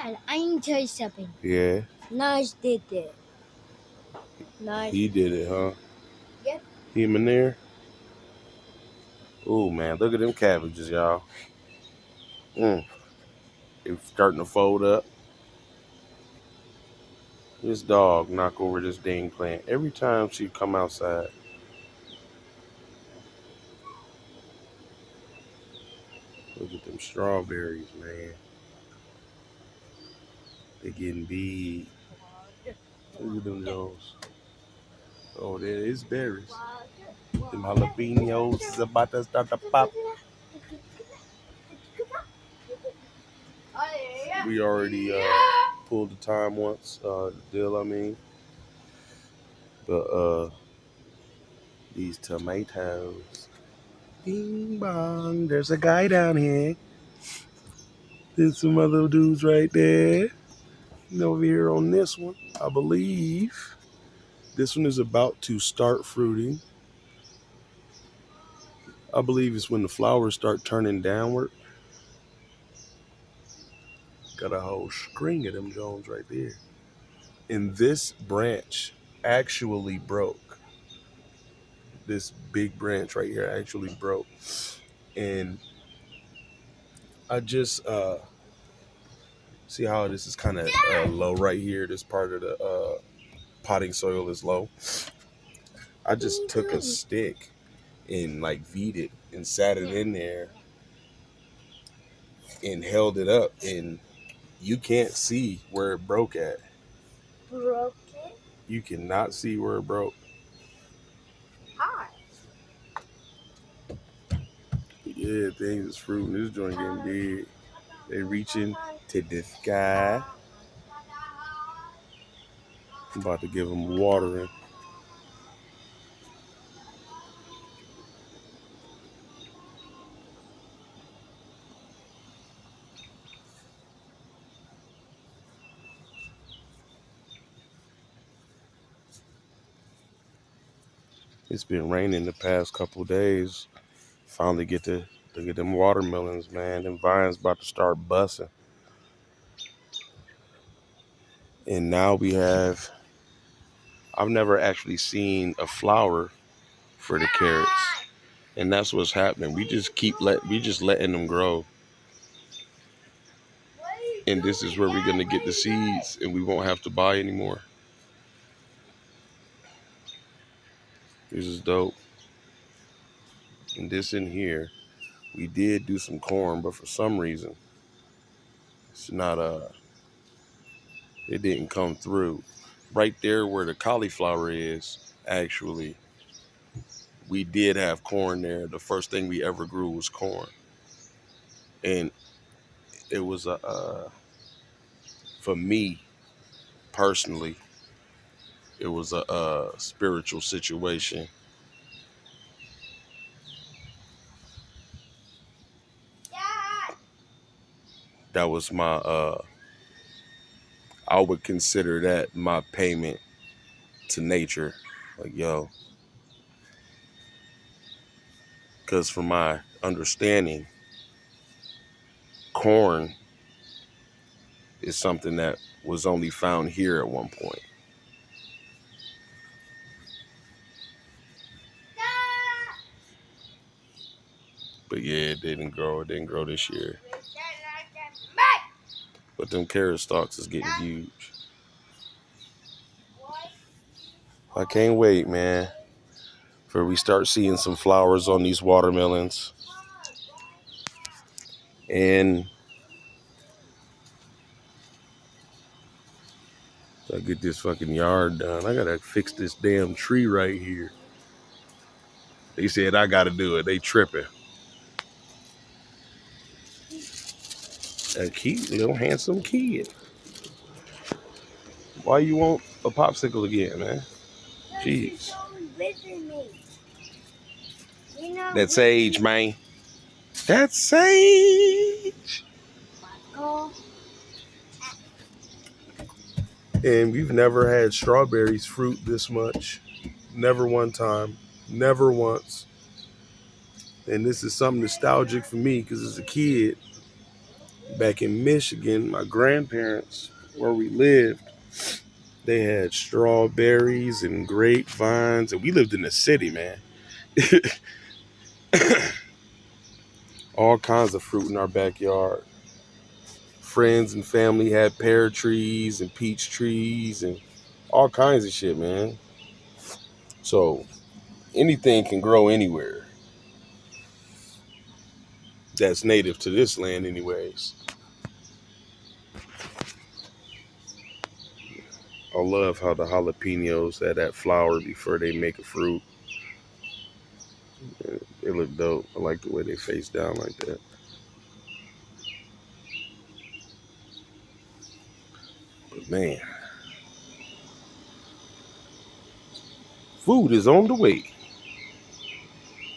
Dad, I need to tell you something. Yeah. Naj did it. He did it, huh? Yep. Him in there. Oh man, look at them cabbages, y'all. It's starting to fold up. This dog knock over this dang plant every time she come outside. Look at them strawberries, man. They getting big. Look at them Jones. Oh, there is berries. Them jalapenos is about to start to pop. We already pulled the time once. Deal, I mean. But these tomatoes. Bing bong. There's a guy down here. There's some other dudes right there. And over here on this one, I believe. This one is about to start fruiting. I believe it's when the flowers start turning downward. Got a whole string of them Jones right there. And this branch actually broke. This big branch right here actually broke. And I just see how this is kind of low right here. This part of the potting soil is low. I just took a stick and like V'd it and sat it in there and held it up, and you can't see where it broke at. Broke it? You cannot see where it broke. Hi. Yeah, things is fruiting. This joint getting big. They reaching to the sky. I'm about to give them watering. It's been raining the past couple of days. Finally get to look at them watermelons, man. Them vines about to start busting. And now we have, I've never actually seen a flower for the carrots. And that's what's happening. We just letting them grow. And this is where we're gonna get the seeds and we won't have to buy anymore. This is dope. And this in here, we did do some corn, but for some reason, it's not it didn't come through. Right there where the cauliflower is, actually, we did have corn there. The first thing we ever grew was corn. And it was for me personally, it was a spiritual situation. That was my I would consider that my payment to nature. Like, yo, because from my understanding, corn is something that was only found here at one point. But yeah, it didn't grow. It didn't grow this year. But them carrot stalks is getting huge. I can't wait, man, for we start seeing some flowers on these watermelons. And I get this fucking yard done. I gotta fix this damn tree right here. They said I gotta do it. They tripping. A cute little handsome kid. Why you want a popsicle again, man? Jeez. That's Sage, man. That's Sage. And we've never had strawberries fruit this much. Never one time. Never once. And this is something nostalgic for me because as a kid, Back in Michigan, my grandparents, where we lived, they had strawberries and grapevines, and we lived in the city, man. All kinds of fruit in our backyard. Friends and family had pear trees and peach trees and all kinds of shit, man. So anything can grow anywhere that's native to this land, anyways. I love how the jalapenos had that flower before they make a fruit. They look dope. I like the way they face down like that. But man, food is on the way.